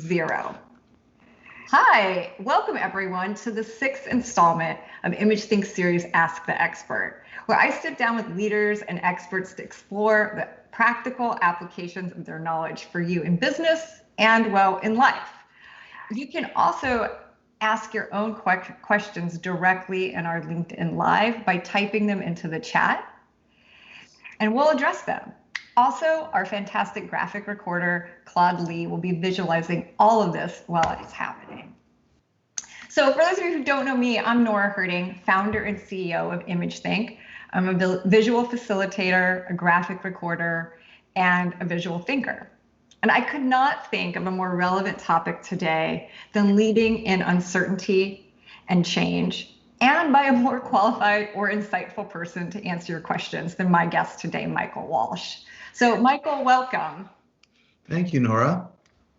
0. Hi, welcome everyone to the 6th installment of ImageThink series Ask the Expert, where I sit down with leaders and experts to explore the practical applications of their knowledge for you in business and, well, in life. You can also ask your own questions directly in our LinkedIn Live by typing them into the chat, and we'll address them. Also, our fantastic graphic recorder, Claude Lee, will be visualizing all of this while it's happening. So for those of you who don't know me, I'm Nora Herting, founder and CEO of ImageThink. I'm a visual facilitator, a graphic recorder, and a visual thinker. And I could not think of a more relevant topic today than leading in uncertainty and change, and by a more qualified or insightful person to answer your questions than my guest today, Michael Walsh. So Michael, welcome. Thank you, Nora.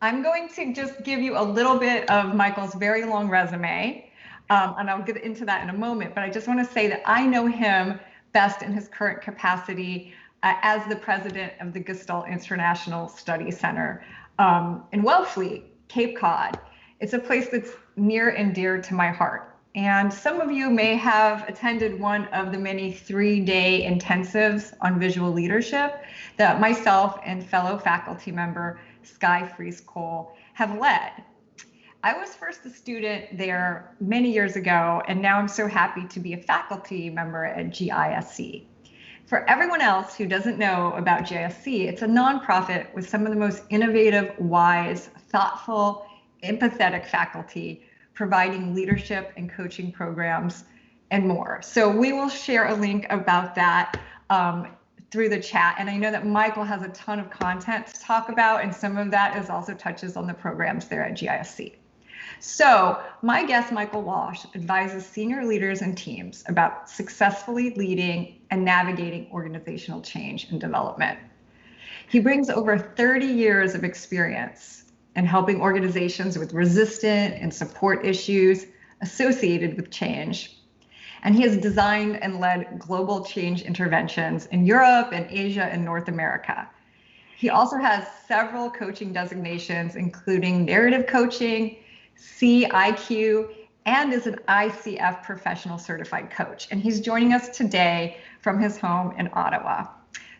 I'm going to just give you a little bit of Michael's very long resume, and I'll get into that in a moment, but I just want to say that I know him best in his current capacity as the president of the Gestalt International Study Center in Wellfleet, Cape Cod. It's a place that's near and dear to my heart. And some of you may have attended one of the many 3-day intensives on visual leadership that myself and fellow faculty member Sky Fries-Cole have led. I was first a student there many years ago, and now I'm so happy to be a faculty member at GISC. For everyone else who doesn't know about GISC, it's a nonprofit with some of the most innovative, wise, thoughtful, empathetic faculty providing leadership and coaching programs and more. So we will share a link about that through the chat. And I know that Michael has a ton of content to talk about, and some of that is also touches on the programs there at GISC. So my guest, Michael Walsh, advises senior leaders and teams about successfully leading and navigating organizational change and development. He brings over 30 years of experience in helping organizations with resistant and support issues associated with change. And he has designed and led global change interventions in Europe and Asia and North America. He also has several coaching designations, including narrative coaching, CIQ, and is an ICF professional certified coach. And he's joining us today from his home in Ottawa.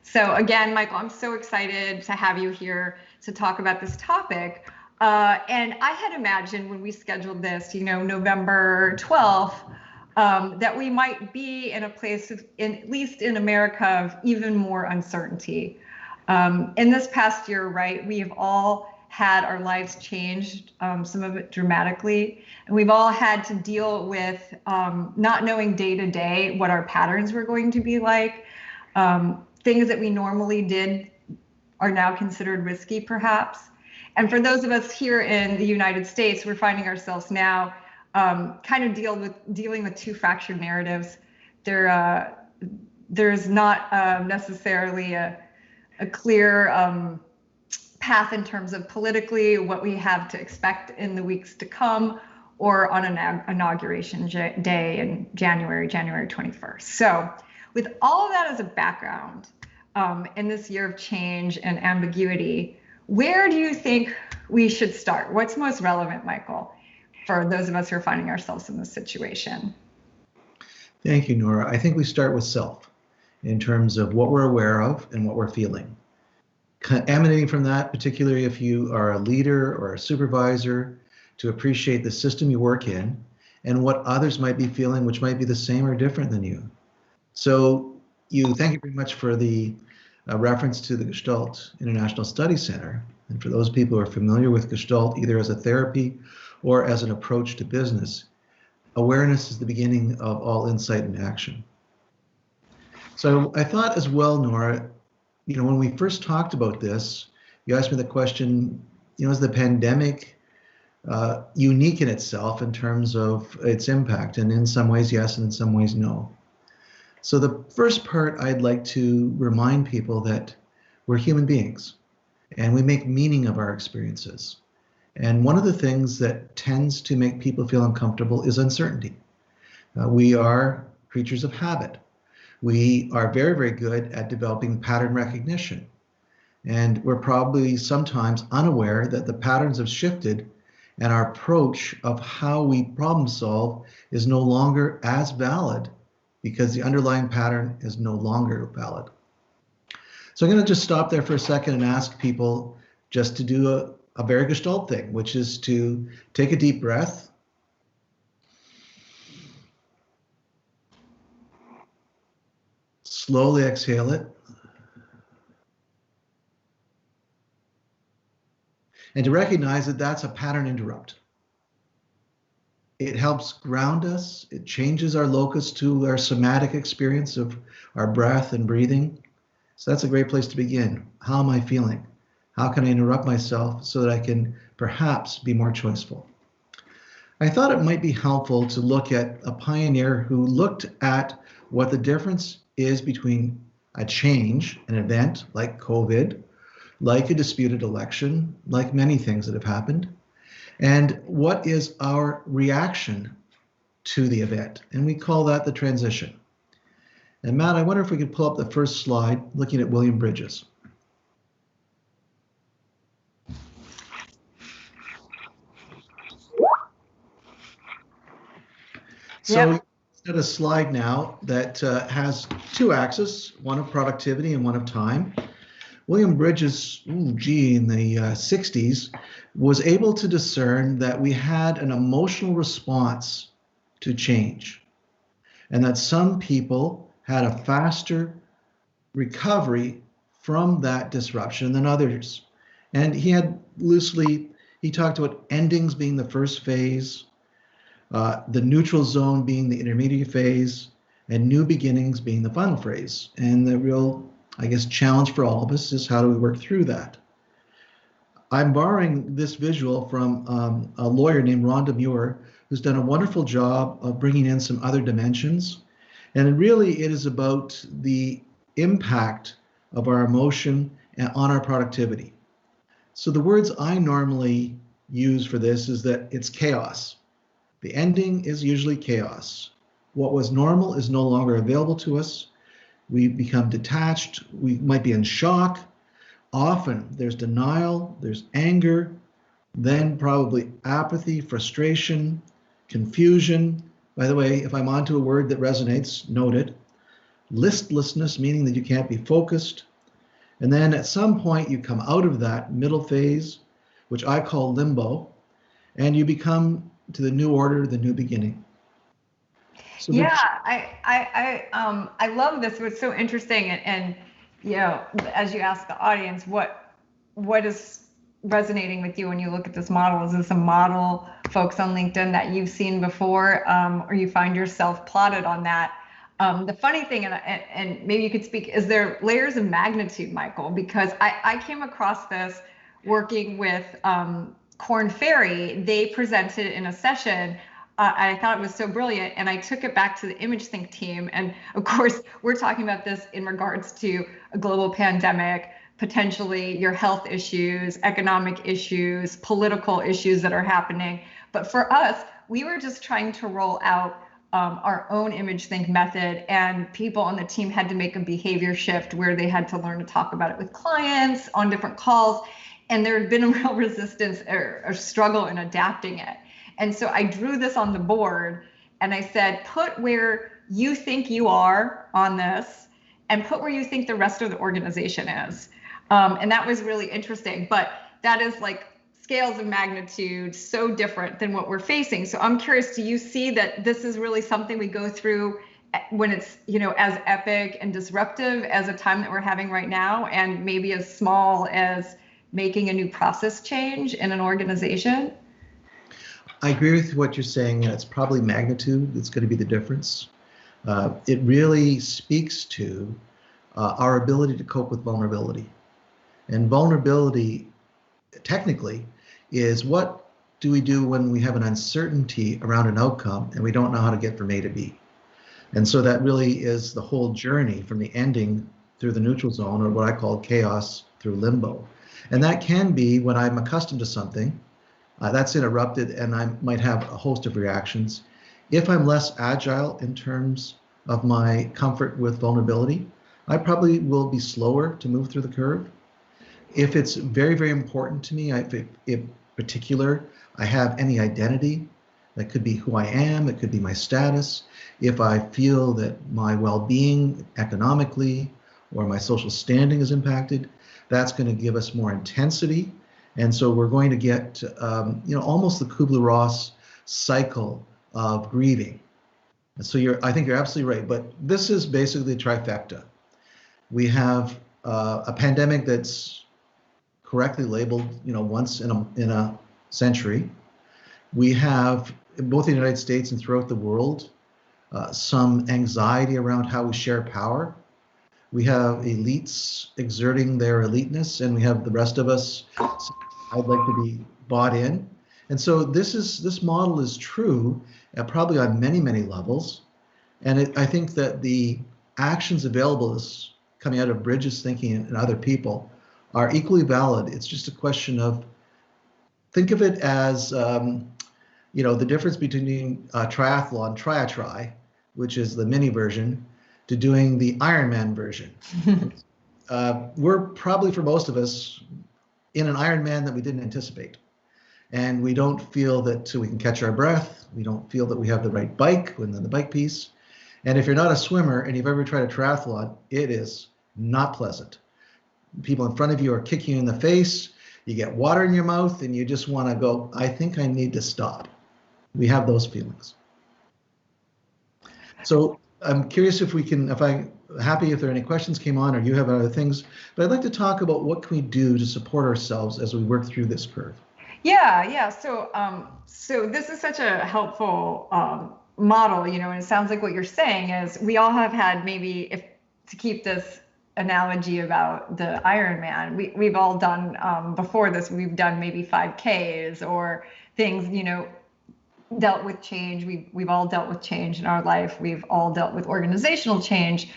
So again, Michael, I'm so excited to have you here to talk about this topic. And I had imagined when we scheduled this, November 12th, that we might be in a place, at least in America, of even more uncertainty. In this past year, right, we've all had our lives changed, some of it dramatically, and we've all had to deal with not knowing day to day what our patterns were going to be like. Things that we normally did are now considered risky, perhaps. And for those of us here in the United States, we're finding ourselves now kind of dealing with two fractured narratives. There's not necessarily a clear path in terms of politically what we have to expect in the weeks to come, or on an inauguration day in January 21st. So with all of that as a background, in this year of change and ambiguity, where do you think we should start? What's most relevant, Michael, for those of us who are finding ourselves in this situation? Thank you, Nora. I think we start with self in terms of what we're aware of and what we're feeling. Emanating from that, particularly if you are a leader or a supervisor, to appreciate the system you work in and what others might be feeling, which might be the same or different than you. So thank you very much for the reference to the Gestalt International Study Center. And for those people who are familiar with Gestalt, either as a therapy or as an approach to business, awareness is the beginning of all insight and action. So I thought as well, Nora, when we first talked about this, you asked me the question, is the pandemic unique in itself in terms of its impact? And in some ways, yes, and in some ways, no. So the first part, I'd like to remind people that we're human beings and we make meaning of our experiences. And one of the things that tends to make people feel uncomfortable is uncertainty. We are creatures of habit. We are very, very good at developing pattern recognition. And we're probably sometimes unaware that the patterns have shifted and our approach of how we problem solve is no longer as valid because the underlying pattern is no longer valid. So I'm going to just stop there for a second and ask people just to do a very Gestalt thing, which is to take a deep breath. Slowly exhale it. And to recognize that that's a pattern interrupt. It helps ground us. It changes our locus to our somatic experience of our breath and breathing. So that's a great place to begin. How am I feeling? How can I interrupt myself so that I can perhaps be more choiceful? I thought it might be helpful to look at a pioneer who looked at what the difference is between a change, an event like COVID, like a disputed election, like many things that have happened, and what is our reaction to the event. And we call that the transition. And Matt, I wonder if we could pull up the first slide looking at William Bridges. So we got a slide now that has two axes, one of productivity and one of time. William Bridges, in the 60s, was able to discern that we had an emotional response to change, and that some people had a faster recovery from that disruption than others. And he talked about endings being the first phase, the neutral zone being the intermediate phase, and new beginnings being the final phase. And the real, challenge for all of us is how do we work through that? I'm borrowing this visual from a lawyer named Rhonda Muir, who's done a wonderful job of bringing in some other dimensions. And it is about the impact of our emotion on our productivity. So the words I normally use for this is that it's chaos. The ending is usually chaos. What was normal is no longer available to us. We become detached. We might be in shock. Often there's denial, there's anger, then probably apathy, frustration, confusion. By the way, if I'm onto a word that resonates, note it. Listlessness, meaning that you can't be focused. And then at some point you come out of that middle phase, which I call limbo, and you become to the new order, the new beginning. So I love this. It's so interesting, and as you ask the audience, what is resonating with you when you look at this model? Is this a model, folks on LinkedIn, that you've seen before, or you find yourself plotted on that? The funny thing, and maybe you could speak, is there layers of magnitude, Michael? Because I came across this working with Korn Ferry. They presented in a session. I thought it was so brilliant, and I took it back to the ImageThink team. And of course, we're talking about this in regards to a global pandemic, potentially your health issues, economic issues, political issues that are happening. But for us, we were just trying to roll out our own ImageThink method, and people on the team had to make a behavior shift where they had to learn to talk about it with clients on different calls. And there had been a real resistance or struggle in adapting it. And so I drew this on the board and I said, put where you think you are on this and put where you think the rest of the organization is. And that was really interesting, but that is like scales of magnitude so different than what we're facing. So I'm curious, do you see that this is really something we go through when it's, as epic and disruptive as a time that we're having right now, and maybe as small as making a new process change in an organization? I agree with what you're saying. It's probably magnitude that's going to be the difference. It really speaks to our ability to cope with vulnerability. And vulnerability, technically, is what do we do when we have an uncertainty around an outcome and we don't know how to get from A to B. And so that really is the whole journey from the ending through the neutral zone, or what I call chaos, through limbo. And that can be when I'm accustomed to something. That's interrupted, and I might have a host of reactions. If I'm less agile in terms of my comfort with vulnerability, I probably will be slower to move through the curve. If it's very, very important to me, if in particular I have any identity, that could be who I am, it could be my status. If I feel that my well-being economically or my social standing is impacted, that's going to give us more intensity. And so we're going to get, almost the Kubler-Ross cycle of grieving. And so I think you're absolutely right. But this is basically a trifecta. We have a pandemic that's correctly labeled, once in a century. We have, both in the United States and throughout the world, some anxiety around how we share power. We have elites exerting their eliteness, and we have the rest of us, I'd like to be bought in. And so this model is true probably on many, many levels. And I think that the actions available as coming out of Bridges' thinking and other people are equally valid. It's just a question of, think of it as, the difference between triathlon, tri-a-tri, which is the mini version, to doing the Ironman version. We're probably, for most of us, in an Ironman that we didn't anticipate. And we don't feel that we can catch our breath. We don't feel that we have the right bike within the bike piece. And if you're not a swimmer and you've ever tried a triathlon, it is not pleasant. People in front of you are kicking you in the face. You get water in your mouth and you just want to go, I think I need to stop. We have those feelings. So I'm curious if I'm happy if there are any questions came on or you have other things, but I'd like to talk about what can we do to support ourselves as we work through this curve. Yeah. So this is such a helpful model, and it sounds like what you're saying is we all have had, maybe, if to keep this analogy about the Ironman, we've all done before this, we've done maybe 5Ks or things, dealt with change. We've all dealt with change in our life. We've all dealt with organizational change,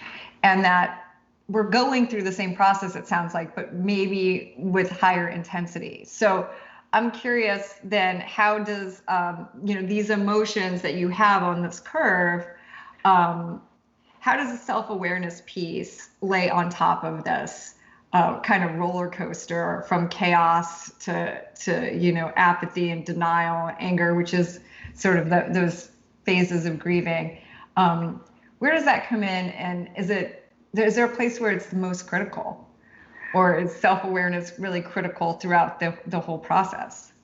and that we're going through the same process, it sounds like, but maybe with higher intensity. So I'm curious then, how does, these emotions that you have on this curve, how does the self-awareness piece lay on top of this kind of roller coaster from chaos to apathy and denial and anger, which is sort of those phases of grieving? Where does that come in? And is there a place where it's the most critical? Or is self-awareness really critical throughout the whole process?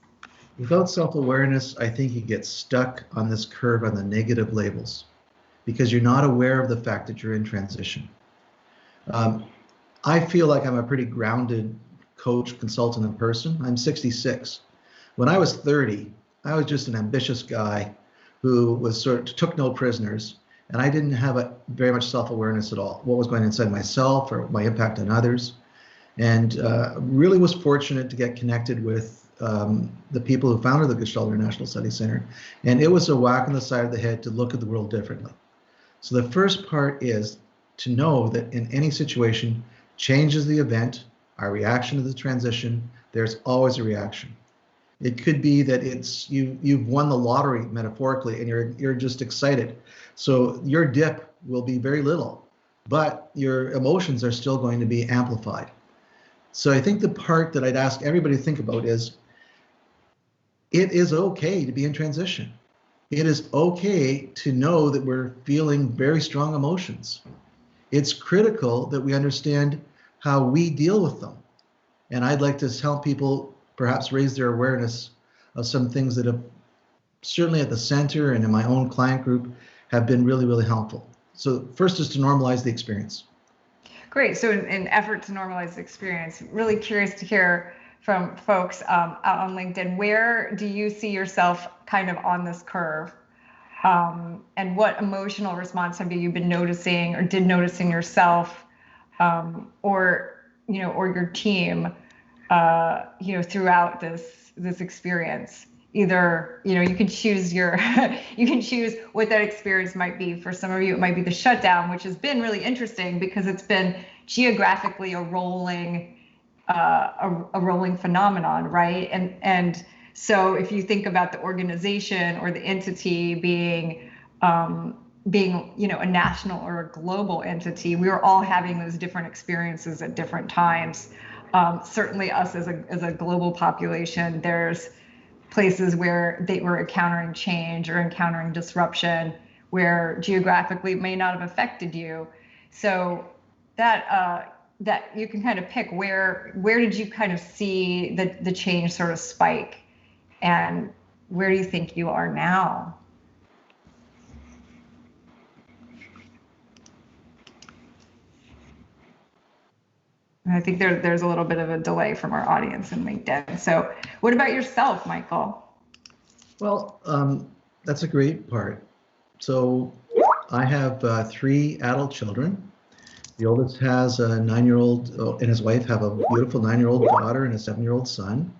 Without self-awareness, I think you get stuck on this curve on the negative labels because you're not aware of the fact that you're in transition. I feel like I'm a pretty grounded coach, consultant, and person. I'm 66. When I was 30, I was just an ambitious guy who was took no prisoners, and I didn't have very much self-awareness at all. What was going on inside myself or my impact on others. And really was fortunate to get connected with the people who founded the Gestalt International Study Center. And it was a whack on the side of the head to look at the world differently. So the first part is to know that in any situation, change is the event, our reaction to the transition, there's always a reaction. It could be that it's you've won the lottery metaphorically and you're just excited. So your dip will be very little, but your emotions are still going to be amplified. So I think the part that I'd ask everybody to think about is, it is okay to be in transition. It is okay to know that we're feeling very strong emotions. It's critical that we understand how we deal with them. And I'd like to help people perhaps raise their awareness of some things that have certainly at the center and in my own client group have been really, really helpful. So first is to normalize the experience. Great. So in effort to normalize the experience, really curious to hear from folks out on LinkedIn, where do you see yourself kind of on this curve? And what emotional response have you been noticing or noticing yourself or your team, throughout this experience? Either, you can choose you can choose what that experience might be. For some of you, it might be the shutdown, which has been really interesting because it's been geographically a rolling phenomenon, right? And so if you think about the organization or the entity being a national or a global entity, we were all having those different experiences at different times. Certainly us as a global population, there's places where they were encountering change or encountering disruption where geographically it may not have affected you. So that you can kind of pick where did you kind of see the change sort of spike, and where do you think you are now? And I think there's a little bit of a delay from our audience in LinkedIn. So what about yourself, Michael? Well, that's a great part. So I have 3 adult children. The oldest has a 9-year-old, and his wife have a beautiful 9-year-old daughter and a 7-year-old son.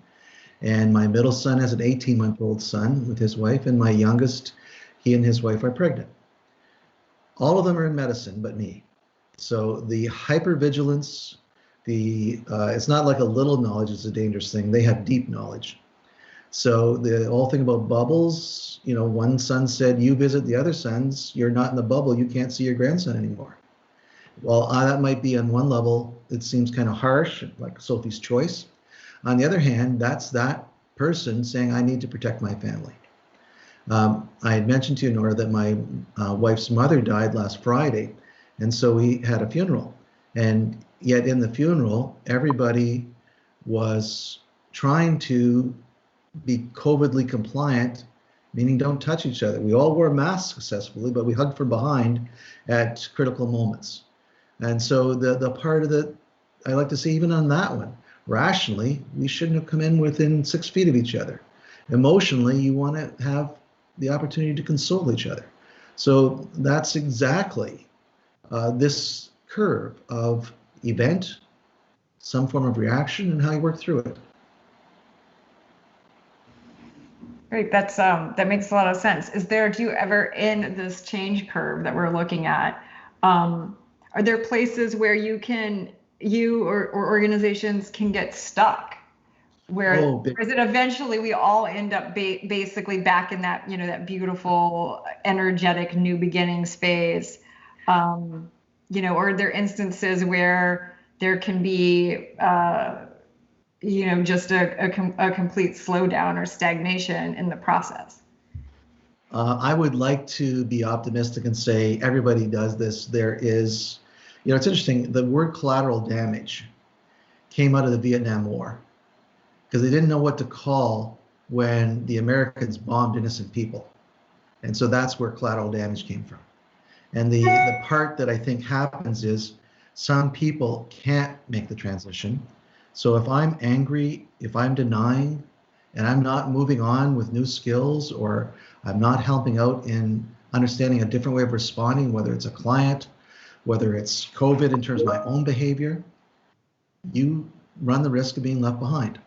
And my middle son has an 18-month-old son with his wife, and my youngest, he and his wife are pregnant. All of them are in medicine, but me. So the hypervigilance, it's not like a little knowledge is a dangerous thing. They have deep knowledge. So the whole thing about bubbles, one son said, you visit the other sons, you're not in the bubble, you can't see your grandson anymore. Well, that might be on one level, it seems kind of harsh, like Sophie's Choice. On the other hand, that's that person saying, I need to protect my family. I had mentioned to you, Nora, that my wife's mother died last Friday, and so we had a funeral. And yet in the funeral, everybody was trying to be COVIDly compliant, meaning don't touch each other. We all wore masks successfully, but we hugged from behind at critical moments. And so the part of it, I like to see even on that one, rationally, we shouldn't have come in within 6 feet of each other. Emotionally, you want to have the opportunity to console each other. So that's exactly this curve of event, some form of reaction, and how you work through it. Great, that makes a lot of sense. Do you ever, in this change curve that we're looking at, are there places where you or organizations can get stuck? Where is it eventually we all end up basically back in that, that beautiful, energetic new beginnings phase? Or are there instances where there can be, just a complete slowdown or stagnation in the process? I would like to be optimistic and say everybody does this. There is, it's interesting, the word collateral damage came out of the Vietnam War because they didn't know what to call when the Americans bombed innocent people. And so that's where collateral damage came from. And the part that I think happens is some people can't make the transition. So if I'm angry, if I'm denying, and I'm not moving on with new skills, or I'm not helping out in understanding a different way of responding, whether it's a client, whether it's COVID in terms of my own behavior, you run the risk of being left behind.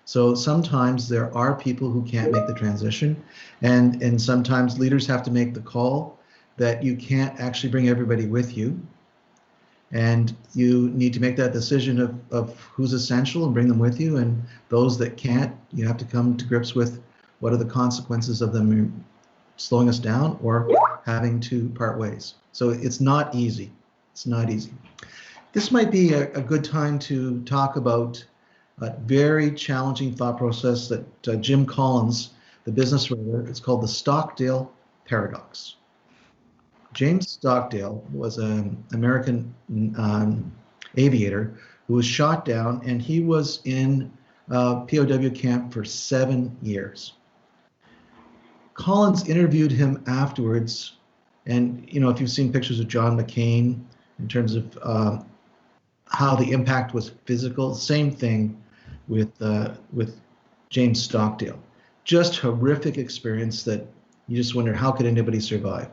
So sometimes there are people who can't make the transition, and sometimes leaders have to make the call that you can't actually bring everybody with you. And you need to make that decision of who's essential and bring them with you, and those that can't, you have to come to grips with what are the consequences of them slowing us down or having to part ways. So it's not easy. It's not easy. This might be a good time to talk about a very challenging thought process that Jim Collins, the business writer, it's called the Stockdale Paradox. James Stockdale was an American aviator who was shot down, and he was in a POW camp for 7 years. Collins interviewed him afterwards, and if you've seen pictures of John McCain in terms of how the impact was physical, same thing with James Stockdale. Just horrific experience that you just wonder, how could anybody survive?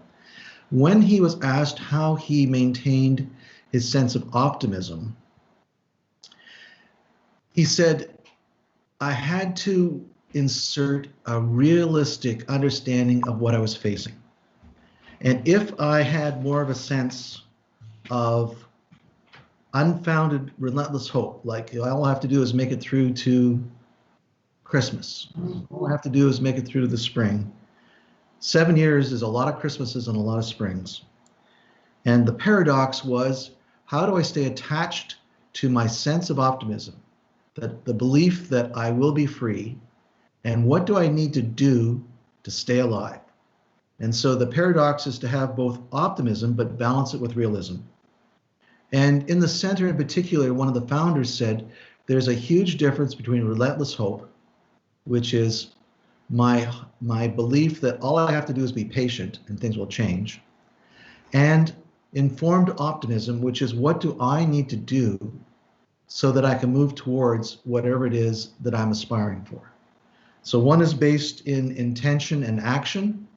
When he was asked how he maintained his sense of optimism, he said, I had to insert a realistic understanding of what I was facing. And if I had more of a sense of unfounded, relentless hope, like all I have to do is make it through to Christmas, all I have to do is make it through to the spring. 7 years is a lot of Christmases and a lot of springs. And the paradox was, how do I stay attached to my sense of optimism? that the belief that I will be free, and what do I need to do to stay alive? And so the paradox is to have both optimism, but balance it with realism. And in the center in particular, one of the founders said, there's a huge difference between relentless hope, which is my belief that all I have to do is be patient and things will change, and informed optimism, which is what do I need to do so that I can move towards whatever it is that I'm aspiring for. So one is based in intention and action,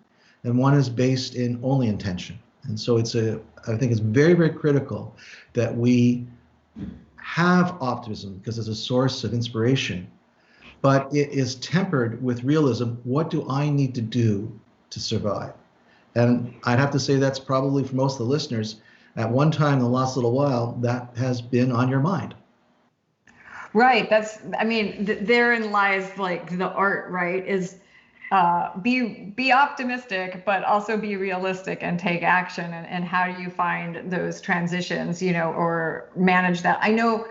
and one is based in only intention. And so I think it's very, very critical that we have optimism because it's a source of inspiration, but it is tempered with realism. What do I need to do to survive? And I'd have to say that's probably for most of the listeners, at one time in the last little while, that has been on your mind. Right. Therein lies like the art, right? Is be optimistic, but also be realistic and take action. And how do you find those transitions, or manage that? I know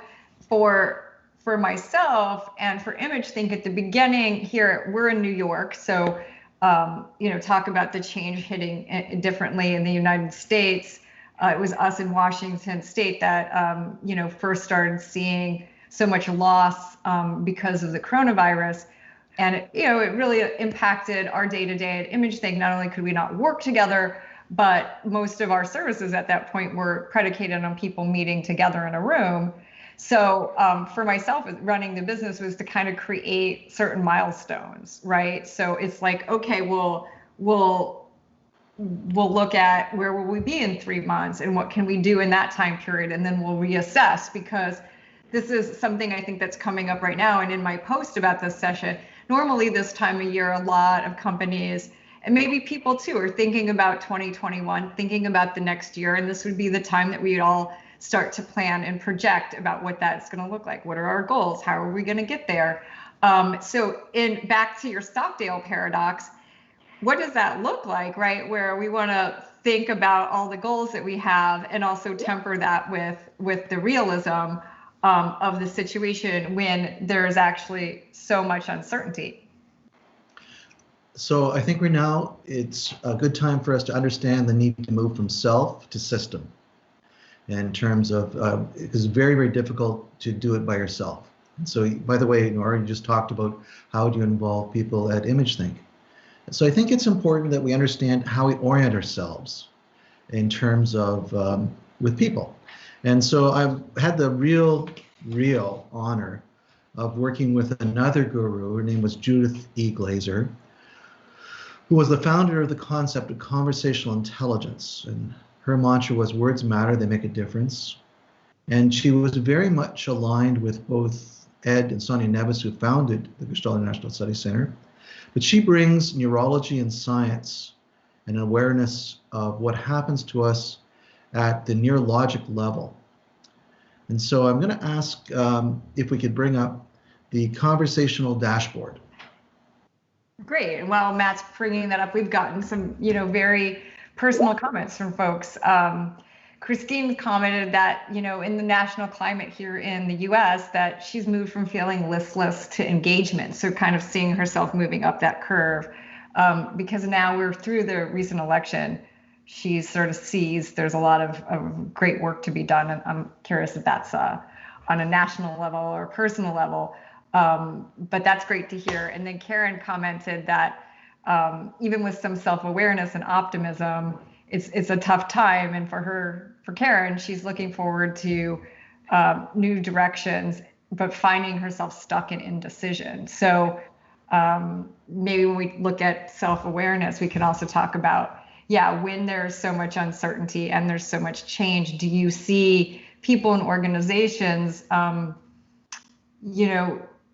for myself and for ImageThink at the beginning here, we're in New York. So, talk about the change hitting differently in the United States. It was us in Washington State that, first started seeing so much loss because of the coronavirus. And it really impacted our day-to-day at ImageThink. Not only could we not work together, but most of our services at that point were predicated on people meeting together in a room. So for myself, running the business was to kind of create certain milestones, right? So it's like, okay, we'll look at where will we be in 3 months and what can we do in that time period, and then we'll reassess, because this is something I think that's coming up right now. And in my post about this session, normally this time of year, a lot of companies and maybe people too are thinking about 2021, thinking about the next year. And this would be the time that we'd all start to plan and project about what that's going to look like. What are our goals? How are we going to get there? So back to your Stockdale Paradox, what does that look like, right? Where we want to think about all the goals that we have and also temper that with the realism of the situation when there's actually so much uncertainty. So I think it's a good time for us to understand the need to move from self to system in terms of, it's very, very difficult to do it by yourself. And so, by the way, Nora, you just talked about how do you involve people at ImageThink. So I think it's important that we understand how we orient ourselves in terms of with people. And so I've had the real honor of working with another guru. Her name was Judith E. Glaser, who was the founder of the concept of conversational intelligence. And her mantra was, words matter, they make a difference. And she was very much aligned with both Ed and Sonia Neves, who founded the Gestalt International Study Center. But she brings neurology and science and awareness of what happens to us at the neurologic level. And so I'm going to ask if we could bring up the conversational dashboard. Great. While Matt's bringing that up, we've gotten some, very personal comments from folks. Christine commented that, in the national climate here in the US, that she's moved from feeling listless to engagement. So kind of seeing herself moving up that curve because now we're through the recent election. She sort of sees there's a lot of great work to be done. And I'm curious if that's on a national level or personal level. But that's great to hear. And then Karen commented that even with some self-awareness and optimism, it's a tough time. And for Karen, she's looking forward to new directions, but finding herself stuck in indecision. So maybe when we look at self-awareness, we can also talk about, when there's so much uncertainty and there's so much change, do you see people and organizations,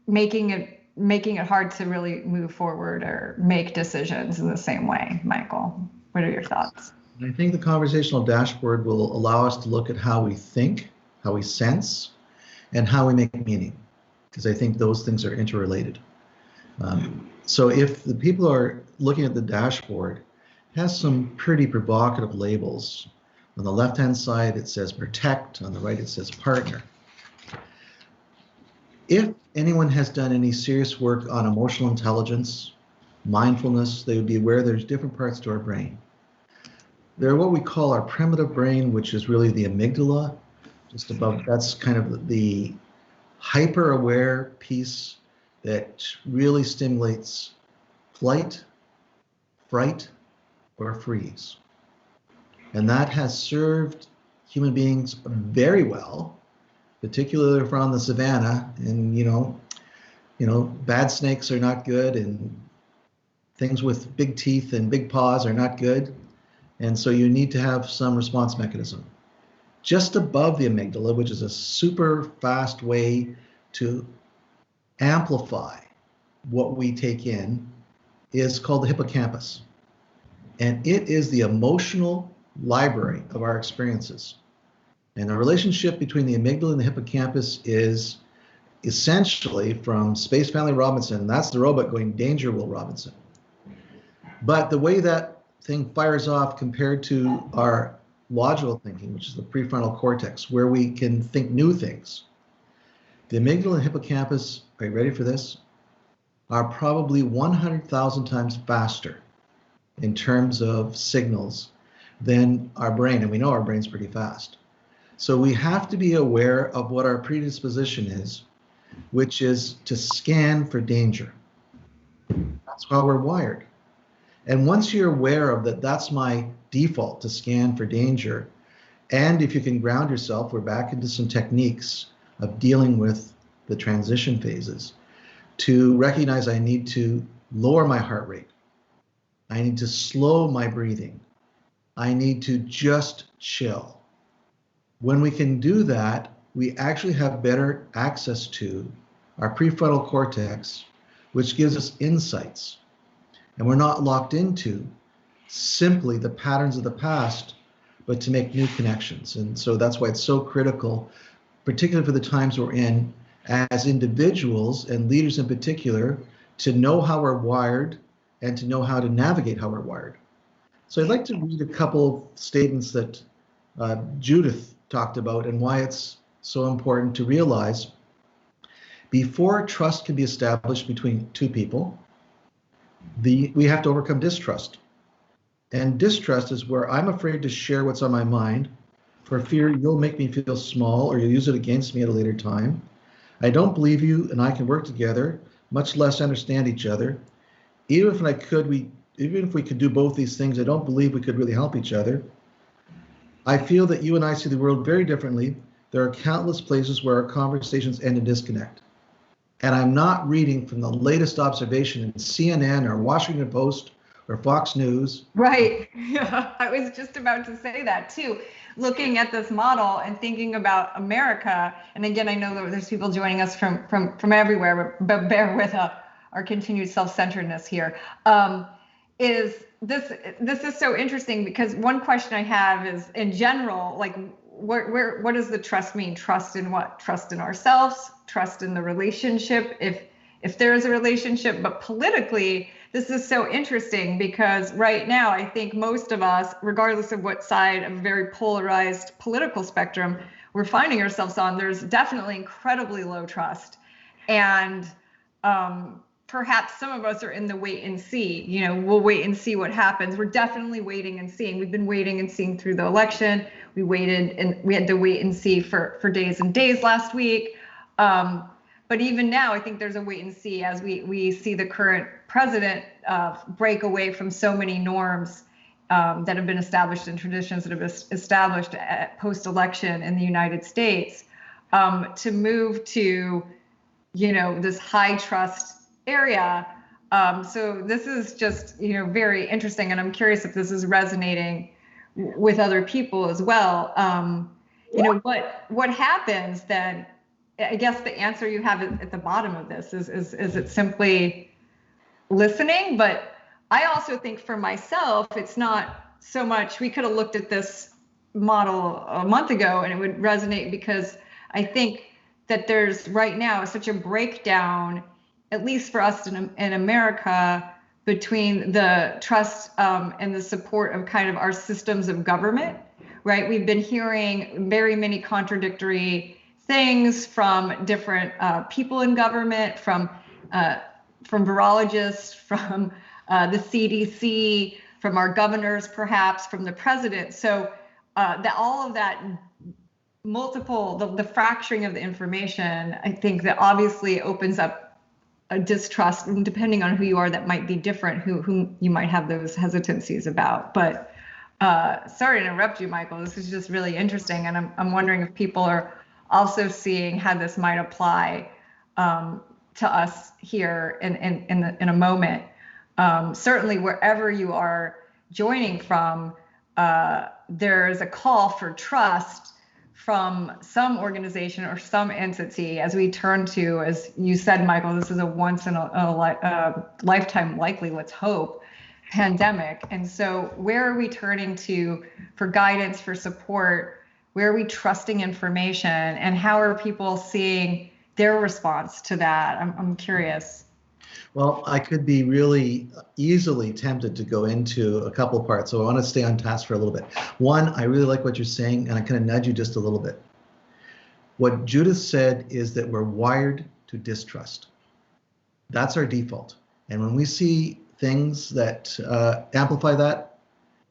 making it hard to really move forward or make decisions in the same way? Michael, what are your thoughts? I think the conversational dashboard will allow us to look at how we think, how we sense, and how we make meaning, because I think those things are interrelated. So if the people are looking at the dashboard, it has some pretty provocative labels. On the left-hand side, it says protect. On the right, it says partner. If anyone has done any serious work on emotional intelligence, mindfulness, they would be aware there's different parts to our brain. There are what we call our primitive brain, which is really the amygdala, just above, that's kind of the hyper-aware piece that really stimulates flight, fright, or freeze. And that has served human beings very well, particularly if we're on the savannah, and bad snakes are not good, and things with big teeth and big paws are not good. And so you need to have some response mechanism. Just above the amygdala, which is a super fast way to amplify what we take in, is called the hippocampus. And it is the emotional library of our experiences. And the relationship between the amygdala and the hippocampus is essentially from Space Family Robinson. That's the robot going, "Danger, Will Robinson." But the way that thing fires off compared to our logical thinking, which is the prefrontal cortex, where we can think new things. The amygdala and hippocampus, are you ready for this? Are probably 100,000 times faster in terms of signals than our brain. And we know our brain's pretty fast. So we have to be aware of what our predisposition is, which is to scan for danger. That's how we're wired. And once you're aware of that, that's my default, to scan for danger. And if you can ground yourself, we're back into some techniques of dealing with the transition phases, to recognize I need to lower my heart rate. I need to slow my breathing. I need to just chill. When we can do that, we actually have better access to our prefrontal cortex, which gives us insights. And we're not locked into simply the patterns of the past, but to make new connections. And so that's why it's so critical, particularly for the times we're in, as individuals and leaders in particular, to know how we're wired and to know how to navigate how we're wired. So I'd like to read a couple statements that Judith talked about and why it's so important to realize before trust can be established between two people, we have to overcome distrust. And distrust is where I'm afraid to share what's on my mind for fear you'll make me feel small or you'll use it against me at a later time. I don't believe you and I can work together, much less understand each other. Even if we could do both these things, I don't believe we could really help each other. I feel that you and I see the world very differently. There are countless places where our conversations end in disconnect. And I'm not reading from the latest observation in CNN or Washington Post or Fox News. Right. Yeah, I was just about to say that too. Looking at this model and thinking about America, and again, I know that there's people joining us from everywhere, but bear with our continued self-centeredness here. Is this so interesting, because one question I have is, in general, like what does the trust mean? Trust in what? Trust in ourselves, trust in the relationship, if there is a relationship. But politically, this is so interesting because right now, I think most of us, regardless of what side of a very polarized political spectrum we're finding ourselves on, there's definitely incredibly low trust. And perhaps some of us are in the wait and see, we'll wait and see what happens. We're definitely waiting and seeing. We've been waiting and seeing through the election. We waited and we had to wait and see for days and days last week. But even now, I think there's a wait and see as we see the current president break away from so many norms that have been established and traditions that have been established at post-election in the United States, to move to, this high trust area. So this is just, very interesting. And I'm curious if this is resonating with other people as well. What happens then? I guess the answer you have at the bottom of this is it simply listening? But I also think for myself, it's not so much, we could have looked at this model a month ago and it would resonate, because I think that there's right now such a breakdown, at least for us in America, between the trust and the support of kind of our systems of government, right? We've been hearing very many contradictory things from different people in government, from virologists, from the CDC, from our governors, perhaps from the president. So that all of that the fracturing of the information, I think that obviously opens up a distrust, and depending on who you are, that might be different, who you might have those hesitancies about. But sorry to interrupt you, Michael. This is just really interesting, and I'm wondering if people are also seeing how this might apply to us here in a moment. Certainly, wherever you are joining from, there's a call for trust from some organization or some entity as we turn to, as you said, Michael, this is a once in a lifetime, likely, let's hope, pandemic. And so where are we turning to for guidance, for support? Where are we trusting information? And how are people seeing their response to that? I'm curious. Well, I could be really easily tempted to go into a couple parts, so I want to stay on task for a little bit. One, I really like what you're saying, and I kind of nudge you just a little bit. What Judith said is that we're wired to distrust. That's our default. And when we see things that amplify that,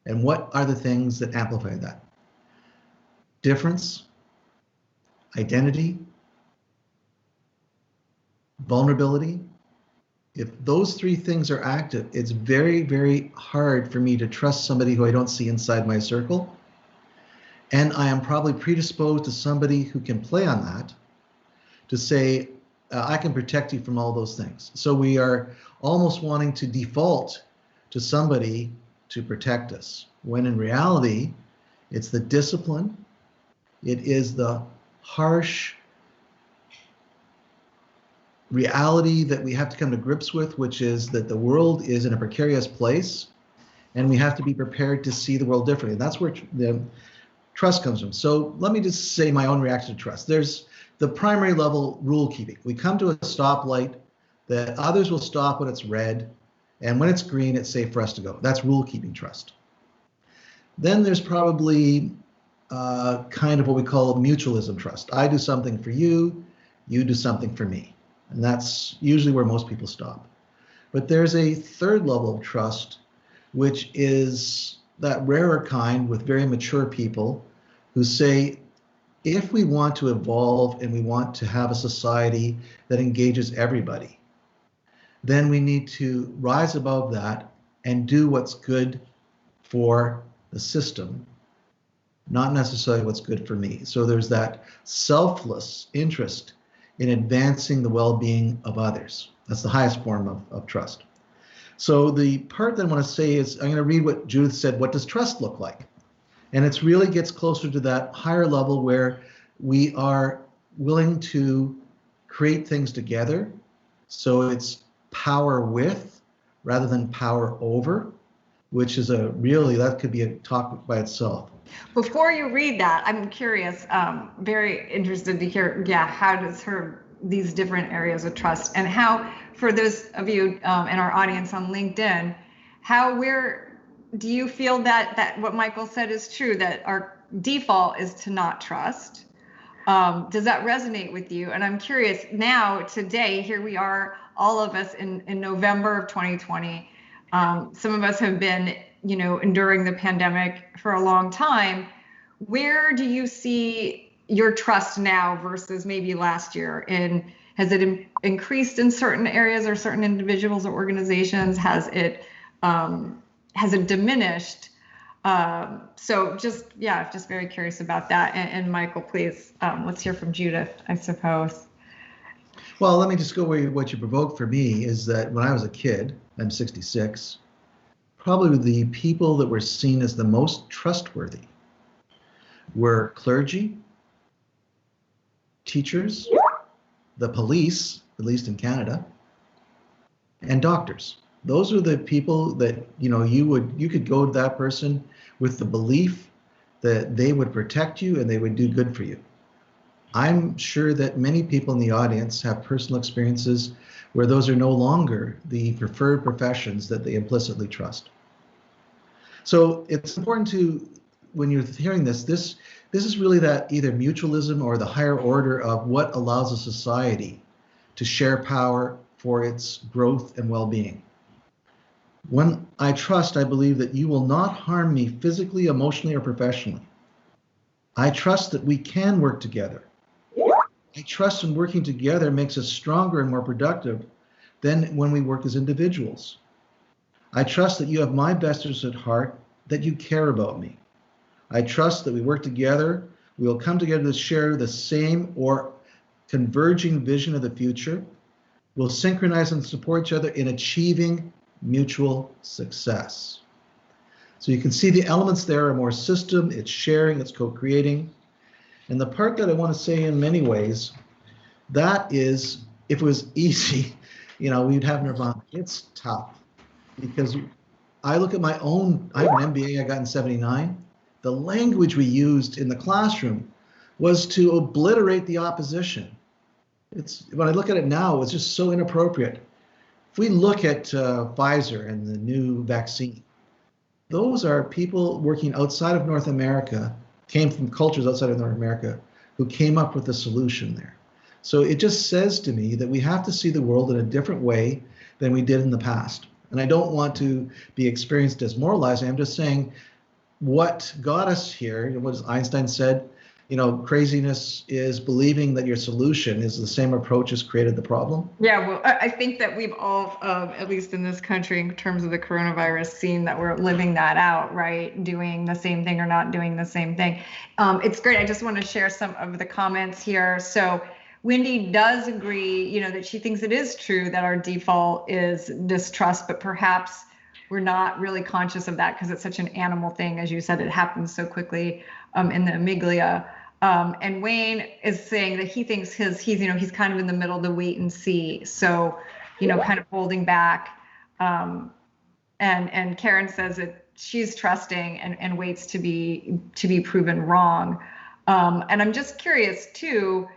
and what are the things that amplify that? Difference, identity, vulnerability. If those three things are active, it's very, very hard for me to trust somebody who I don't see inside my circle. And I am probably predisposed to somebody who can play on that to say, I can protect you from all those things. So we are almost wanting to default to somebody to protect us, when in reality, it's the discipline, it is the harsh reality that we have to come to grips with, which is that the world is in a precarious place, and we have to be prepared to see the world differently. And that's where the trust comes from. So let me just say my own reaction to trust. There's the primary level rule keeping. We come to a stoplight that others will stop when it's red, and when it's green, it's safe for us to go. That's rule keeping trust. Then there's probably kind of what we call mutualism trust. I do something for you, you do something for me. And that's usually where most people stop. But there's a third level of trust, which is that rarer kind with very mature people who say, if we want to evolve and we want to have a society that engages everybody, then we need to rise above that and do what's good for the system, not necessarily what's good for me. So there's that selfless interest in advancing the well-being of others. That's the highest form of trust. So the part that I want to say is, I'm going to read what Judith said, what does trust look like? And it really gets closer to that higher level where we are willing to create things together. So it's power with rather than power over, which is that could be a topic by itself. Before you read that, I'm curious, very interested to hear, how does these different areas of trust, and how, for those of you in our audience on LinkedIn, where do you feel that what Michael said is true, that our default is to not trust? Does that resonate with you? And I'm curious now, today, here we are, all of us in November of 2020. Some of us have been enduring the pandemic for a long time. Where do you see your trust now versus maybe last year? And has it increased in certain areas or certain individuals or organizations? Has it diminished? So just very curious about that. And Michael, please, let's hear from Judith, I suppose. Well, let me just go where what you provoked for me is that when I was a kid, I'm 66, probably the people that were seen as the most trustworthy were clergy, teachers, the police, at least in Canada, and doctors. Those are the people that, you could go to that person with the belief that they would protect you and they would do good for you. I'm sure that many people in the audience have personal experiences where those are no longer the preferred professions that they implicitly trust. So it's important to when you're hearing this is really that either mutualism or the higher order of what allows a society to share power for its growth and well-being. When I trust, I believe that you will not harm me physically, emotionally, or professionally. I trust that we can work together. I trust in working together makes us stronger and more productive than when we work as individuals. I trust that you have my best interests at heart, that you care about me. I trust that we work together, we will come together to share the same or converging vision of the future. We'll synchronize and support each other in achieving mutual success. So you can see the elements there are more system, it's sharing, it's co-creating. And the part that I want to say in many ways, that is, if it was easy, we'd have nirvana. It's tough because I look at my own, I have an MBA I got in '79. The language we used in the classroom was to obliterate the opposition. When I look at it now, it's just so inappropriate. If we look at Pfizer and the new vaccine, those are people working outside of North America, came from cultures outside of North America, who came up with the solution there. So it just says to me that we have to see the world in a different way than we did in the past. And I don't want to be experienced as moralizing. I'm just saying what got us here, what Einstein said, craziness is believing that your solution is the same approach as created the problem. Yeah, well, I think that we've all, at least in this country, in terms of the coronavirus, seen that we're living that out, right? Doing the same thing or not doing the same thing. It's great. I just want to share some of the comments here. So Wendy does agree, that she thinks it is true that our default is distrust, but perhaps we're not really conscious of that because it's such an animal thing. As you said, it happens so quickly in the amygdala. And Wayne is saying that he thinks he's kind of in the middle of the wait and see. So, kind of holding back. And Karen says that she's trusting and waits to be proven wrong. And I'm just curious too,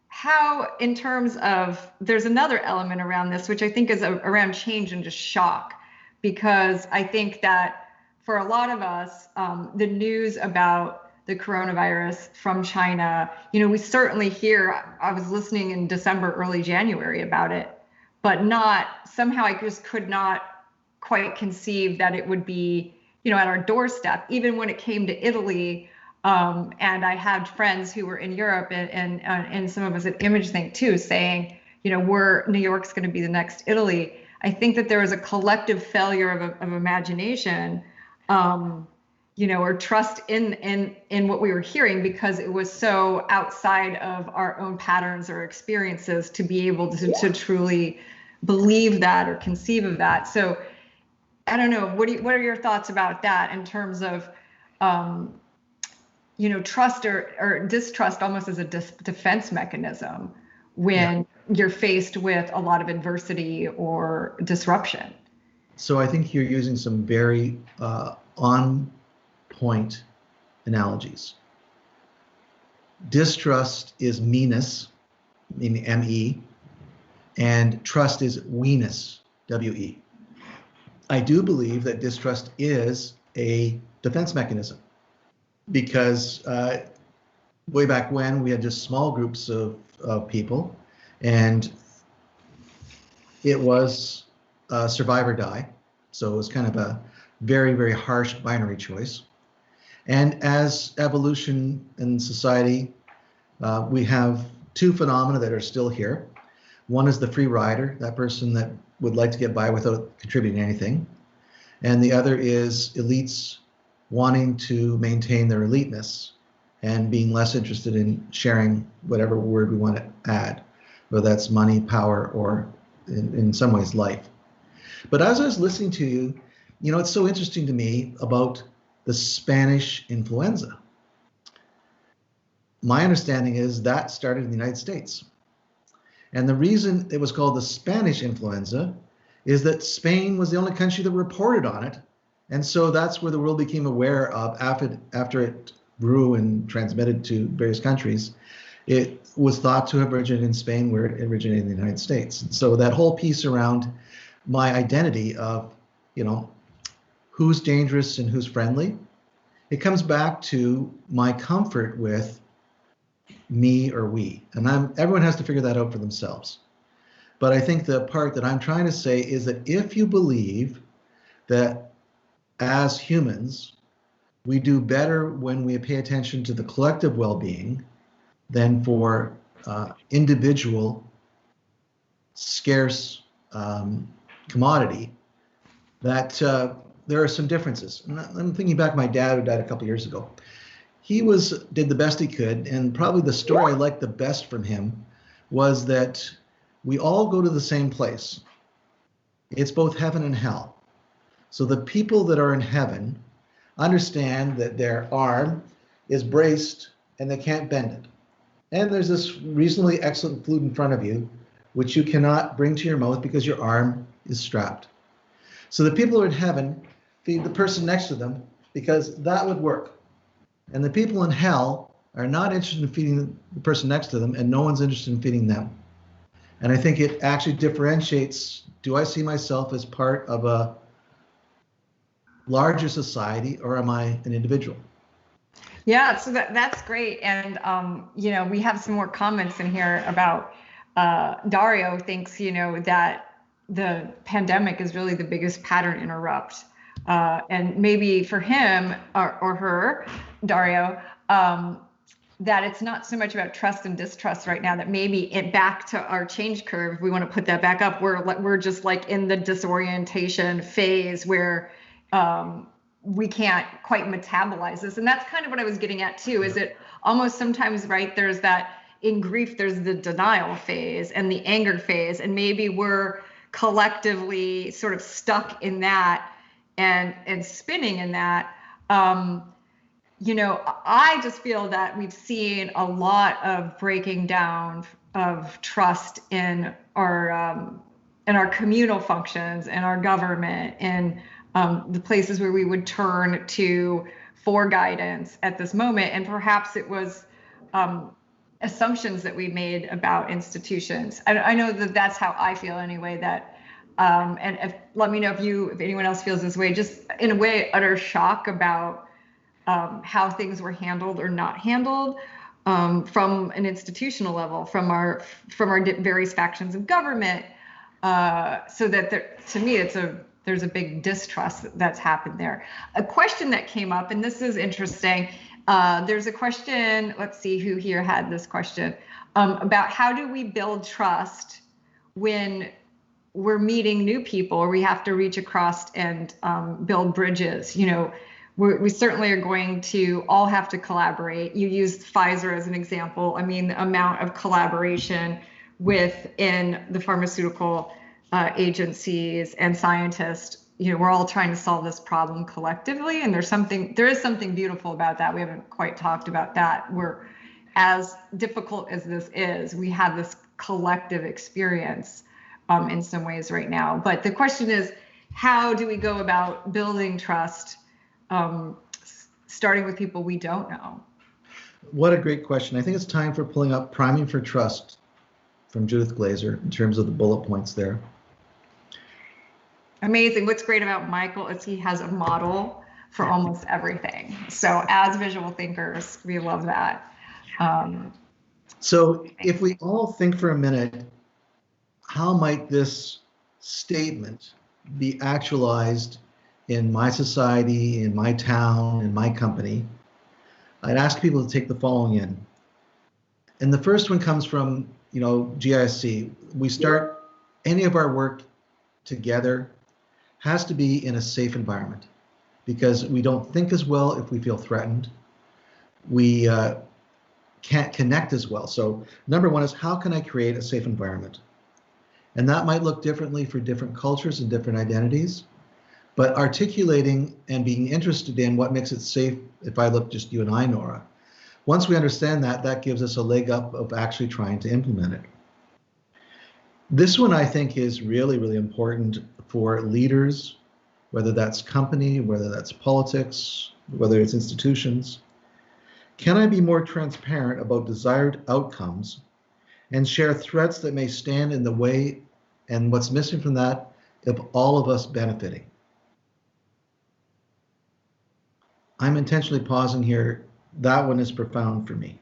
how in terms of, there's another element around this, which I think is around change and just shock, because I think that for a lot of us, the news about the coronavirus from China, we certainly hear, I was listening in December, early January about it, but somehow I just could not quite conceive that it would be, at our doorstep, even when it came to Italy. And I had friends who were in Europe and some of us at ImageThink too, saying, New York's going to be the next Italy. I think that there was a collective failure of imagination, or trust in what we were hearing, because it was so outside of our own patterns or experiences to be able to truly believe that or conceive of that. So I don't know, what are your thoughts about that in terms of, trust or distrust almost as a defense mechanism when you're faced with a lot of adversity or disruption? So I think you're using some very on point analogies. Distrust is meanness, meaning M-E, and trust is weeness, W-E. I do believe that distrust is a defense mechanism because way back when we had just small groups of people, and it was survive or die. So it was kind of a very, very harsh binary choice. And as evolution and society, we have two phenomena that are still here. One is the free rider, that person that would like to get by without contributing anything. And the other is elites wanting to maintain their eliteness and being less interested in sharing whatever word we want to add, whether that's money, power, or in some ways life. But as I was listening to you, it's so interesting to me about the Spanish influenza. My understanding is that started in the United States. And the reason it was called the Spanish influenza is that Spain was the only country that reported on it. And so that's where the world became aware of after it grew and transmitted to various countries. It was thought to have originated in Spain, where it originated in the United States. And so that whole piece around my identity of, who's dangerous and who's friendly, It comes back to my comfort with me or we. And everyone has to figure that out for themselves. But I think the part that I'm trying to say is that if you believe that as humans, we do better when we pay attention to the collective well-being than for individual scarce commodity, that there are some differences. And I'm thinking back, my dad, who died a couple years ago. He did the best he could, and probably the story I liked the best from him was that we all go to the same place. It's both heaven and hell. So the people that are in heaven understand that their arm is braced and they can't bend it. And there's this reasonably excellent food in front of you, which you cannot bring to your mouth because your arm is strapped. So the people who are in heaven feed the person next to them because that would work. And the people in hell are not interested in feeding the person next to them, and no one's interested in feeding them. And I think it actually differentiates, do I see myself as part of a larger society, or am I an individual? Yeah, so that's great. And, we have some more comments in here about Dario thinks, that the pandemic is really the biggest pattern interrupt. And maybe for him or her, Dario, that it's not so much about trust and distrust right now, that maybe back to our change curve, we want to put that back up. We're just like in the disorientation phase where we can't quite metabolize this. And that's kind of what I was getting at too, is it almost sometimes, right, there's that in grief, there's the denial phase and the anger phase. And maybe we're collectively sort of stuck in that and spinning in that. I just feel that we've seen a lot of breaking down of trust in our communal functions, in our government, in the places where we would turn to for guidance at this moment. And perhaps it was assumptions that we made about institutions. I know that that's how I feel anyway, that let me know if anyone else feels this way, just in a way, utter shock about how things were handled or not handled from an institutional level, from our various factions of government. So that to me, there's a big distrust that's happened there. A question that came up, and this is interesting. There's a question, let's see who here had this question, about how do we build trust when we're meeting new people, or we have to reach across and build bridges. We certainly are going to all have to collaborate. You used Pfizer as an example. I mean, the amount of collaboration within the pharmaceutical agencies and scientists, we're all trying to solve this problem collectively. And there is something beautiful about that. We haven't quite talked about that. We're, as difficult as this is, we have this collective experience in some ways right now. But the question is, how do we go about building trust, starting with people we don't know? What a great question. I think it's time for pulling up Priming for Trust from Judith Glaser in terms of the bullet points there. Amazing. What's great about Michael is he has a model for almost everything. So as visual thinkers, we love that. So if we all think for a minute, how might this statement be actualized in my society, in my town, in my company? I'd ask people to take the following in. And the first one comes from, GISC. We start any of our work together has to be in a safe environment, because we don't think as well if we feel threatened. We can't connect as well. So number one is, how can I create a safe environment? And that might look differently for different cultures and different identities, but articulating and being interested in what makes it safe, if I look just you and I, Nora, once we understand that, that gives us a leg up of actually trying to implement it. This one, I think, is really, really important for leaders, whether that's company, whether that's politics, whether it's institutions. Can I be more transparent about desired outcomes and share threats that may stand in the way, and what's missing from that, of all of us benefiting? I'm intentionally pausing here. That one is profound for me.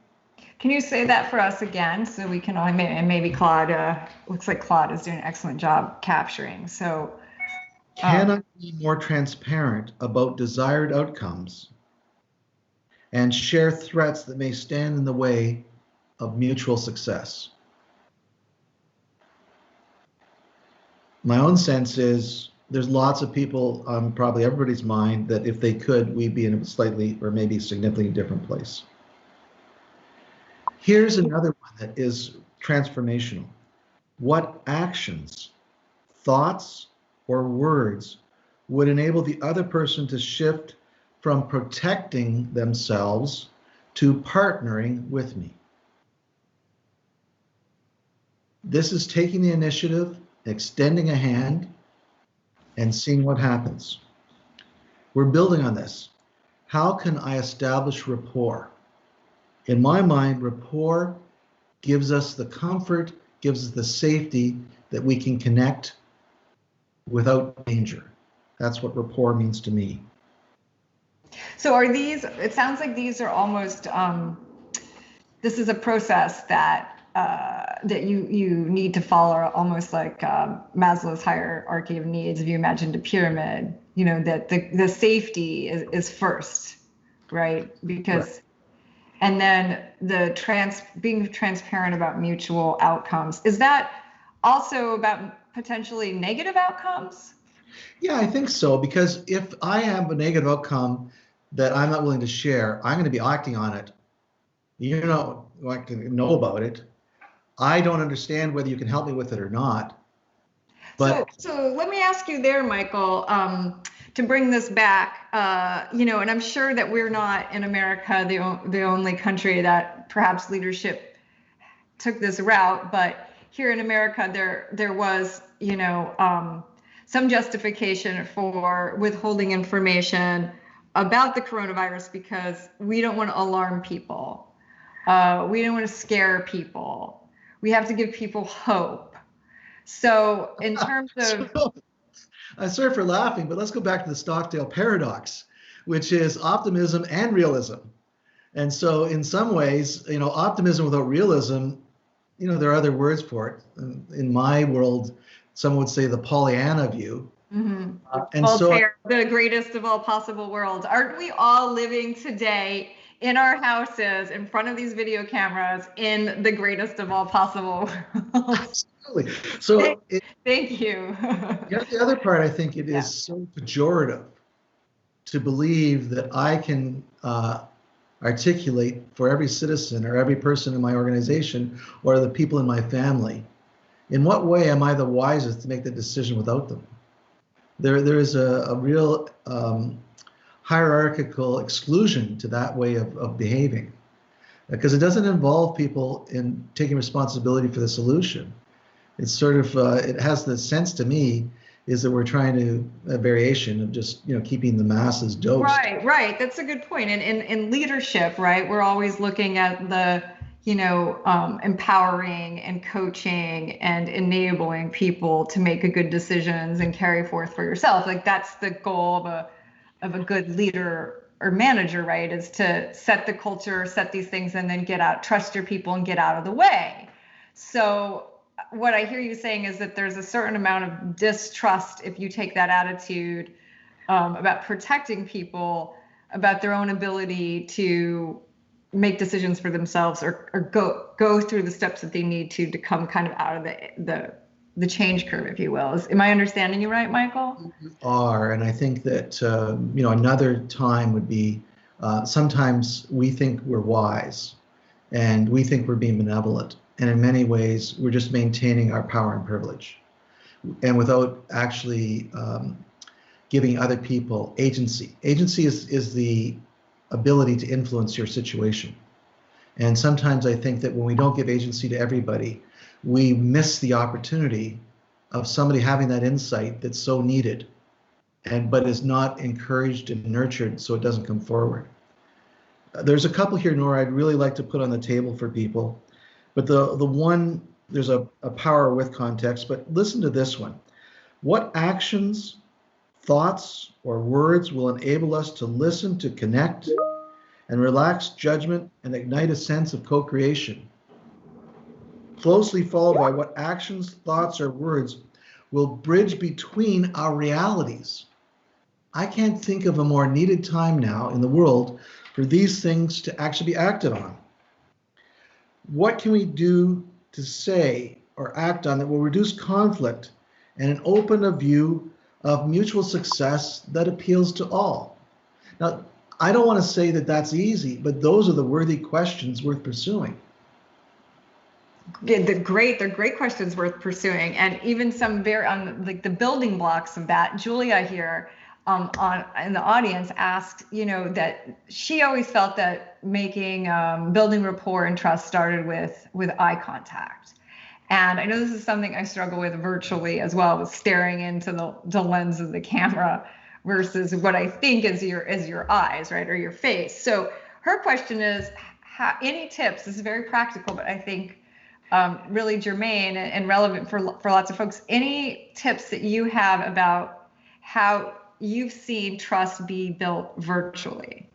Can you say that for us again so we can only, and maybe Claude, looks like Claude is doing an excellent job capturing. So, Can I be more transparent about desired outcomes and share threats that may stand in the way of mutual success? My own sense is there's lots of people on probably everybody's mind that if they could, we'd be in a slightly or maybe significantly different place. Here's another one that is transformational. What actions, thoughts, or words would enable the other person to shift from protecting themselves to partnering with me? This is taking the initiative, extending a hand, and seeing what happens. We're building on this. How can I establish rapport? In my mind, rapport gives us the comfort, gives us the safety that we can connect without danger. That's what rapport means to me. So are these, it sounds like these are almost, this is a process that that you need to follow, almost like Maslow's hierarchy of needs. If you imagined a pyramid, you know, that the safety is first, right? Because, right. And then being transparent about mutual outcomes. Is that also about potentially negative outcomes? Yeah, I think so, because if I have a negative outcome that I'm not willing to share, I'm going to be acting on it. You're not going to know about it. I don't understand whether you can help me with it or not. But so let me ask you there, Michael, to bring this back, you know, and I'm sure that we're not in America the only country that perhaps leadership took this route, but here in America there was, you know, some justification for withholding information about the coronavirus because we don't want to alarm people. We don't want to scare people. We have to give people hope. So in terms of... I'm sorry for laughing, but let's go back to the Stockdale Paradox, which is optimism and realism. And so in some ways, you know, optimism without realism, you know, there are other words for it. In my world, some would say the Pollyanna view. Mm-hmm. And Voltaire, so the greatest of all possible worlds. Aren't we all living today in our houses in front of these video cameras in the greatest of all possible worlds? Absolutely. So thank you. The other part, I think it is so pejorative to believe that I can articulate for every citizen or every person in my organization or the people in my family, in what way am I the wisest to make the decision without them? There is a real hierarchical exclusion to that way of behaving, because it doesn't involve people in taking responsibility for the solution. It's sort of, it has the sense to me is that we're trying to, a variation of just, you know, keeping the masses dosed. Right. That's a good point. And in leadership, right, we're always looking at the, you know, empowering and coaching and enabling people to make a good decisions and carry forth for yourself. Like that's the goal of a good leader or manager, right, is to set the culture, set these things, and then get out, trust your people and get out of the way. So what I hear you saying is that there's a certain amount of distrust if you take that attitude about protecting people, about their own ability to make decisions for themselves or go through the steps that they need to come kind of out of the change curve, if you will. Am I understanding you right, Michael? You are, and I think that you know, another time would be sometimes we think we're wise and we think we're being benevolent. And in many ways, we're just maintaining our power and privilege, and without actually giving other people agency. Agency is the ability to influence your situation. And sometimes I think that when we don't give agency to everybody, we miss the opportunity of somebody having that insight that's so needed, but is not encouraged and nurtured so it doesn't come forward. There's a couple here, Nora, I'd really like to put on the table for people. But the one, there's a power with context, but listen to this one. What actions, Thoughts or words will enable us to listen, to connect, and relax judgment and ignite a sense of co-creation. Closely followed by what actions, thoughts, or words will bridge between our realities. I can't think of a more needed time now in the world for these things to actually be acted on. What can we do to say or act on that will reduce conflict and open a view of mutual success that appeals to all? Now, I don't want to say that that's easy, but those are the worthy questions worth pursuing. Yeah, they're great questions worth pursuing, and even some very like the building blocks of that. Julia here in the audience asked, that she always felt that making building rapport and trust started with eye contact. And I know this is something I struggle with virtually as well, with staring into the lens of the camera versus what I think is your eyes, right, or your face. So her question is, any tips? This is very practical, but I think really germane and relevant for lots of folks. Any tips that you have about how you've seen trust be built virtually?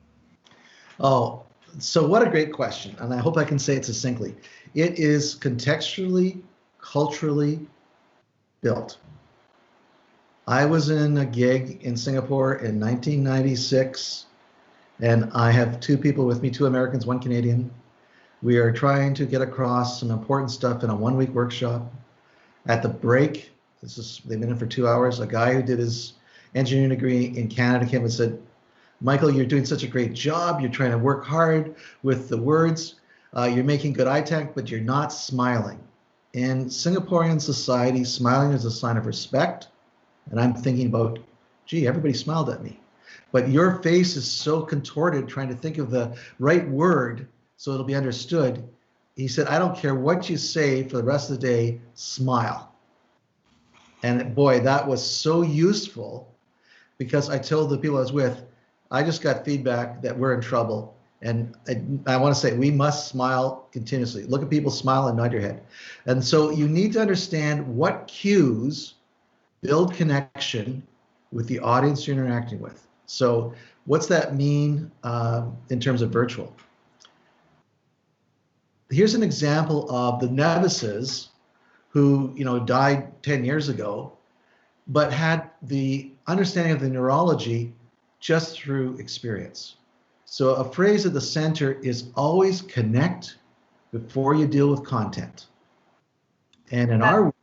Oh, so what a great question. And I hope I can say it succinctly. It is contextually, culturally built. I was in a gig in Singapore in 1996, and I have two people with me, two Americans, one Canadian. We are trying to get across some important stuff in a one-week workshop. At the break, they've been in for 2 hours, a guy who did his engineering degree in Canada came and said, "Michael, you're doing such a great job. You're trying to work hard with the words. You're making good eye contact, but you're not smiling." In Singaporean society, smiling is a sign of respect. And I'm thinking about, gee, everybody smiled at me. But your face is so contorted trying to think of the right word so it'll be understood. He said, "I don't care what you say for the rest of the day, smile." And boy, that was so useful, because I told the people I was with, I just got feedback that we're in trouble. And I want to say, we must smile continuously. Look at people, smile, and nod your head. And so you need to understand what cues build connection with the audience you're interacting with. So what's that mean in terms of virtual? Here's an example of the Nevises who died 10 years ago, but had the understanding of the neurology just through experience. So a phrase at the center is always connect before you deal with content. And in our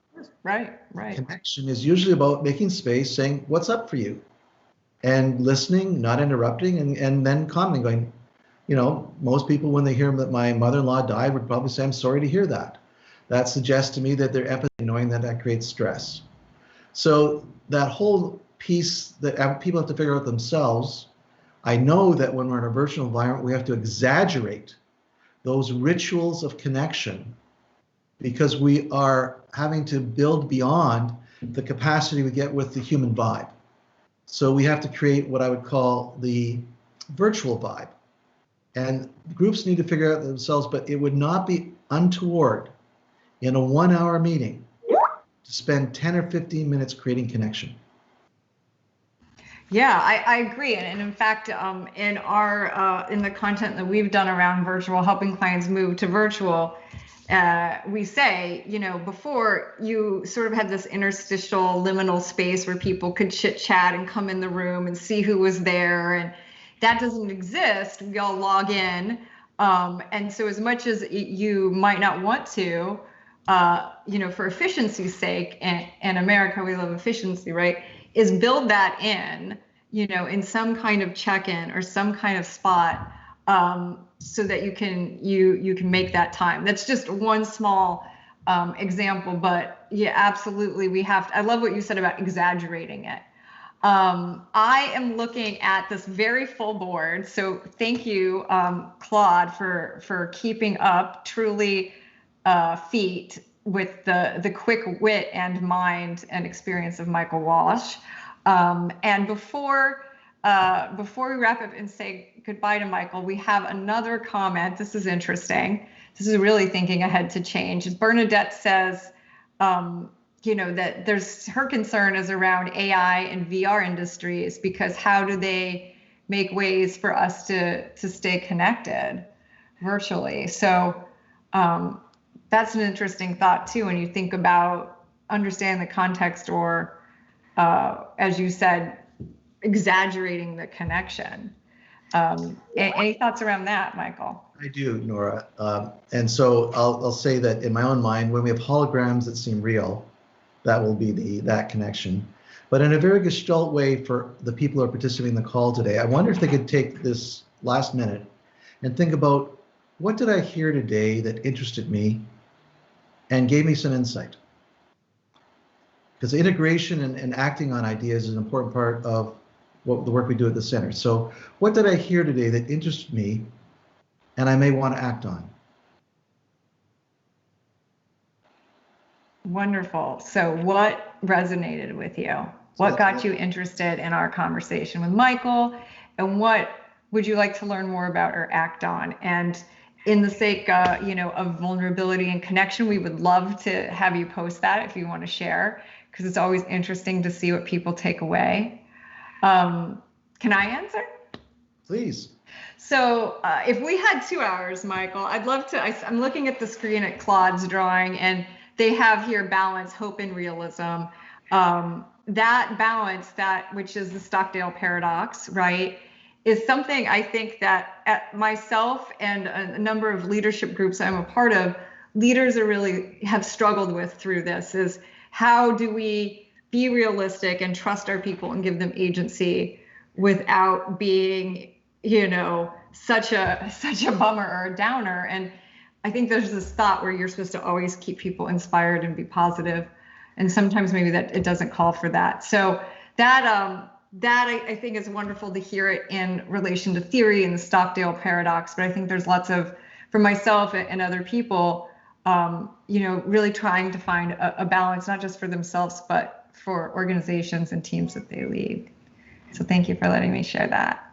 right. Connection is usually about making space, saying, "What's up for you?" And listening, not interrupting, and then commenting, going, most people, when they hear that my mother-in-law died, would probably say, "I'm sorry to hear that." That suggests to me that they're empathy, knowing that creates stress. So that whole piece that people have to figure out themselves, I know that when we're in a virtual environment, we have to exaggerate those rituals of connection, because we are having to build beyond the capacity we get with the human vibe. So we have to create what I would call the virtual vibe. And groups need to figure out themselves, but it would not be untoward in a 1-hour meeting to spend 10 or 15 minutes creating connection. Yeah, I agree. And in fact, in the content that we've done around virtual, helping clients move to virtual, we say, before you sort of had this interstitial liminal space where people could chit chat and come in the room and see who was there. And that doesn't exist. We all log in. And so as much as you might not want to, for efficiency's sake, and in America, we love efficiency, right? Is build that in some kind of check-in or some kind of spot, so that you can make that time. That's just one small example, but yeah, absolutely. I love what you said about exaggerating it. I am looking at this very full board. So thank you, Claude, for keeping up truly feat with the quick wit and mind and experience of Michael Walsh. And before we wrap up and say goodbye to Michael, we have another comment. This is interesting. This is really thinking ahead to change. Bernadette says, that her concern is around AI and VR industries, because how do they make ways for us to stay connected virtually? So that's an interesting thought too, when you think about understanding the context, or as you said, exaggerating the connection. Any thoughts around that, Michael? I do, Nora. And so I'll say that in my own mind, when we have holograms that seem real, that will be that connection. But in a very gestalt way, for the people who are participating in the call today, I wonder if they could take this last minute and think about, what did I hear today that interested me and gave me some insight? Because integration and acting on ideas is an important part of the work we do at the center. So what did I hear today that interested me and I may want to act on? Wonderful. So what resonated with you? What got you interested in our conversation with Michael? And what would you like to learn more about or act on? And in the sake of vulnerability and connection, we would love to have you post that if you want to share, because it's always interesting to see what people take away. Can I answer? Please. So if we had 2 hours, Michael, I'd love to. I'm looking at the screen at Claude's drawing, and they have here balance, hope, and realism. That balance, which is the Stockdale Paradox, right, is something I think that myself and a number of leadership groups I'm a part of, leaders have struggled with through this, is how do we be realistic and trust our people and give them agency without being, such a bummer or a downer. And I think there's this thought where you're supposed to always keep people inspired and be positive. And sometimes maybe that it doesn't call for that. So that I think is wonderful to hear it in relation to theory and the Stockdale Paradox. But I think there's lots of, for myself and other people, really trying to find a balance, not just for themselves, but for organizations and teams that they lead. So thank you for letting me share that.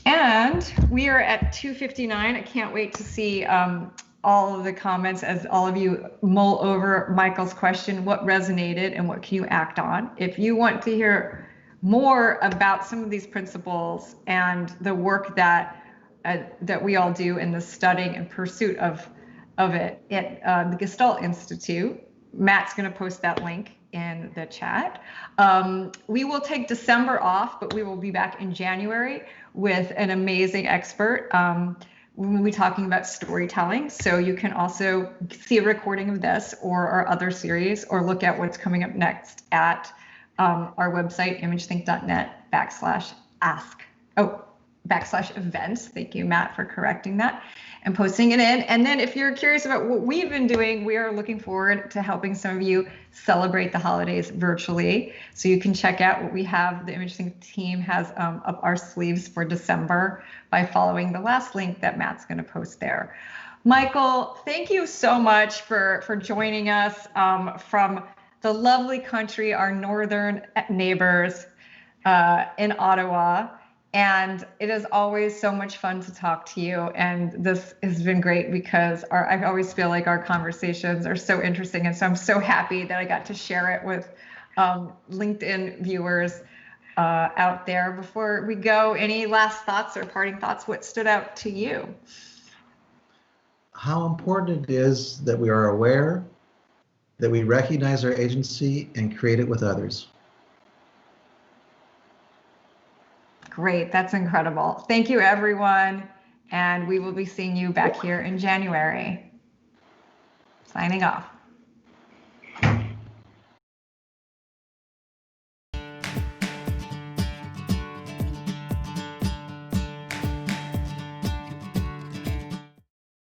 And we are at 2:59. I can't wait to see all of the comments as all of you mull over Michael's question, what resonated and what can you act on? If you want to hear more about some of these principles and the work that we all do in the studying and pursuit of it at the Gestalt Institute, Matt's going to post that link in the chat. We will take December off, but we will be back in January with an amazing expert. We'll be talking about storytelling. So you can also see a recording of this or our other series, or look at what's coming up next at our website, imagethink.net/ask. /events. Thank you, Matt, for correcting that and posting it in. And then if you're curious about what we've been doing, we are looking forward to helping some of you celebrate the holidays virtually. So you can check out what we have. The ImageThink team has up our sleeves for December by following the last link that Matt's going to post there. Michael, thank you so much for joining us from the lovely country, our northern neighbors in Ottawa. And it is always so much fun to talk to you. And this has been great because I always feel like our conversations are so interesting. And so I'm so happy that I got to share it with LinkedIn viewers out there. Before we go, any last thoughts or parting thoughts? What stood out to you? How important it is that we are aware, that we recognize our agency and create it with others. Great, that's incredible. Thank you, everyone. And we will be seeing you back here in January. Signing off.